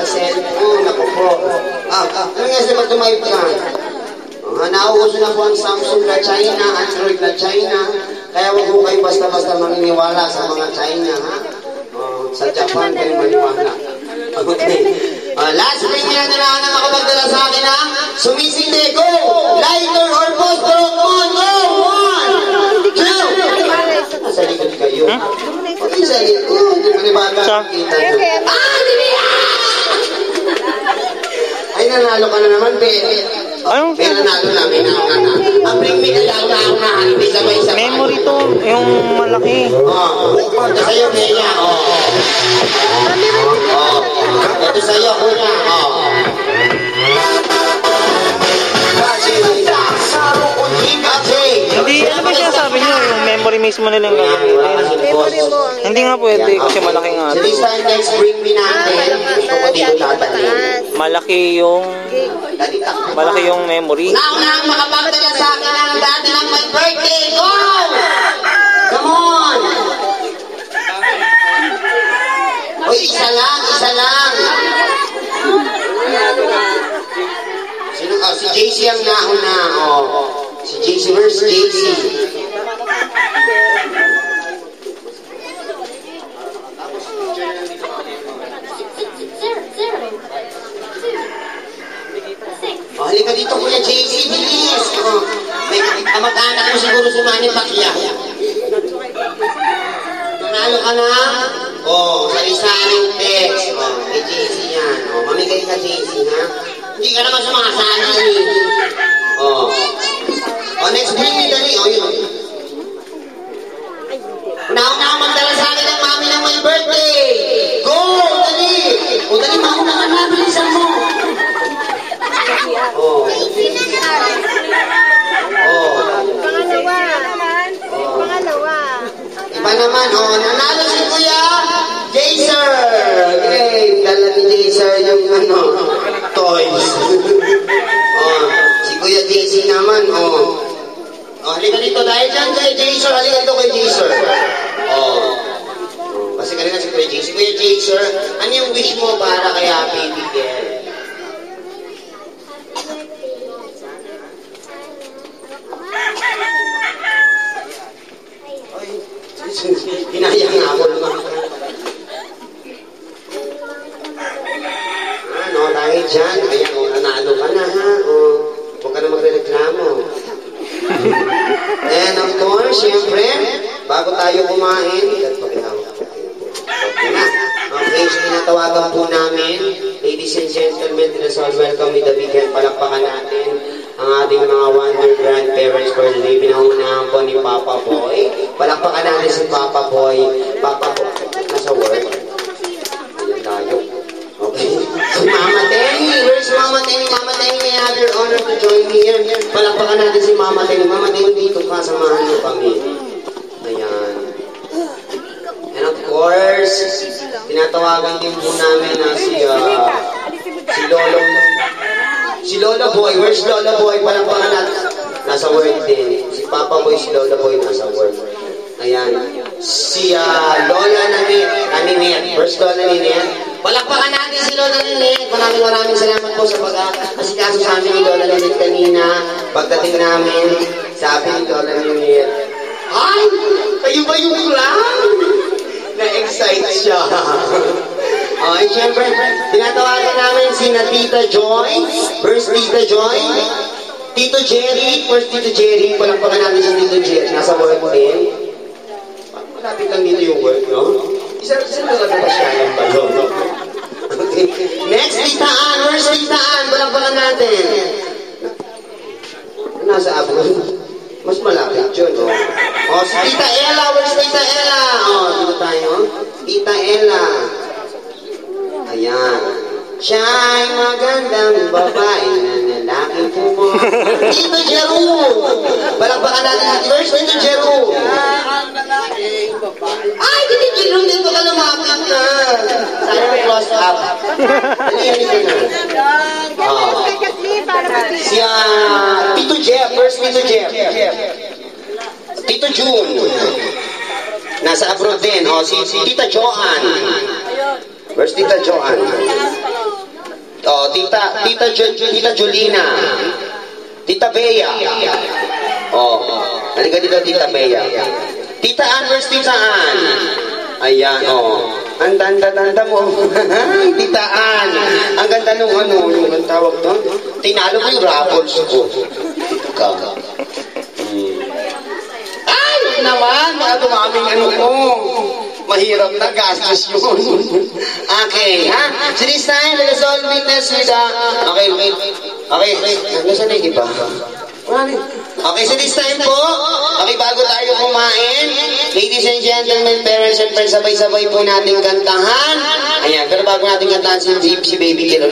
cellphone. Ako po. Ano nga sa pag tumayot ka? Nauuso na po ang Samsung na China, Android na China. Kaya wag po kayo basta-basta maniniwala sa mga China, ha? Sa Japan kayo maniwala. Okay. Last ring niya na lang na makapagdala sa akin, ha? Sumisinde, go! Lighter or poster, on, go! 1, 2! Nasa likod kayo. Okay, sa likod. Di ba ni bata nakikita nyo? Ay, nanalo ka na naman, Ben. Ano? May nanalo na, may nanalo na. Ang bring me kaya una-unahan, isa-isa. Memory to, yung malaki. Ito sa'yo, Bea. Ito sa'yo, kuya. Hindi, ano ba sinasabi nyo? Yung memory mismo nilang gagamitin. Hindi nga pwede kasi malaki nga. So this time, next bring me natin. Gusto ko dito tatalin. Malaki yung memory. Naunang makapagdala sa akin ang dati ng my birthday. Go! Come on! Uy, isa lang. Sino? Si JC ang nauna. Si JC. Where's JC? Halika dito, Kuya JC, bilis. May kamag-anak mo siguro si Manny Pacquiao. Nanalo ka na? Sa isa yung text. Kay JC yan. Mamigay ka, JC, ha? Hindi ka naman sa mga sanay. Next bring me, dali. Yun. Una-una ako magdala sa akin ng mami ng my birthday. Go! Dali! Dali, mauna ka na. Bilisan mo. Iba naman, nanalo si Kuya Jaser. Okay, dala ni Jaser yung toys. Si Kuya JC naman, halika dito dahil dyan kay Jaser. Halika dito kay Jaser. Kasi kanina si Kuya JC. Kuya Jaser, ano yung wish mo para kaya baby girl? Hinayang nga ako naman. Dahil dyan, ayan, nanalo ka na, ha? Huwag ka na magre-reklamo. And of course, siyempre, bago tayo kumain, okay na. Okay, so tinatawagan po namin, ladies and gentlemen, welcome with the big hand. Palakpakan natin ang ating mga wonder grandparents for the day. Pinangunahan po ni Papa Boy. Palakpakan natin si Papa Boy. Papa Boy, nasa work. Ayan tayo. Okay. Si Mama Tenny. Where's Mama Tenny? Mama Tenny, may I have your honor to join me here. Palakpakan natin si Mama Tenny. Mama Tenny, dito ka. Samahan niyo kami. Ayan. And of course, tinatawagan din po namin na si Lolo. Si Lola Boy, where's Lola Boy? Palakpakan natin. Nasa work din. Si Papa Boy, si Lola Boy, nasa work. Ayan. Si Lola Naninit. Where's Lola Naninit? Palakpakan natin si Lola Naninit. Maraming salamat po sa pag-asikaso sa amin ni Lola Naninit kanina. Pagdating namin, sabi ni Lola Naninit, ay! Kayo ba yung clown? Na-excite siya. Okay, siyempre, tinatawagan namin si Tita Joy. Where's Tita Joy? Tito Jerry. Where's Tito Jerry? Palakpakan natin si Tito Jerry. Nasa work din. Malapit lang dito yung work, no? Isa na lang ba siya yung balon, no? Okay. Next, Tita Ann. Where's Tita Ann? Palakpakan natin. Nasa abroad. Mas malapit yun, no? Si Tita Ella. Where's Tita Ella? Dito tayo. Tita Ella. Ayan. Siya'y magandang babae na lalaki po mo. Tito Jeru! Palakpakan natin. Where's Tito Jeru? Ang lalaking babae. Ay, Tito Jeru, dito ka lumapit na. Sana may close up. Dali na. Si Tito Jeff. Where's Tito Jeff? Tito June. Nasa abroad din. Si Tita Joanne. Where's Tita Joanne? Oh, Tita Jolina. Tita Bea. Oh, halika dito, Tita Bea. Tita Ann, where's Tita Ann? Ayan, oh. Ang tanda mo. Tita Ann. Ang ganda nung yung tawag doon. Tinalo mo yung raffles ko. Ay, naman, dumaming ko. Mahirap na, gastos yun. Okay, ha? So this time, let us all witness with Okay, nasaan na yung iba? Okay, so this time po, bago tayo kumain, ladies and gentlemen, parents and friends, sabay-sabay po natin kantahan. Ayan, pero bago natin kantahan si Baby Kilo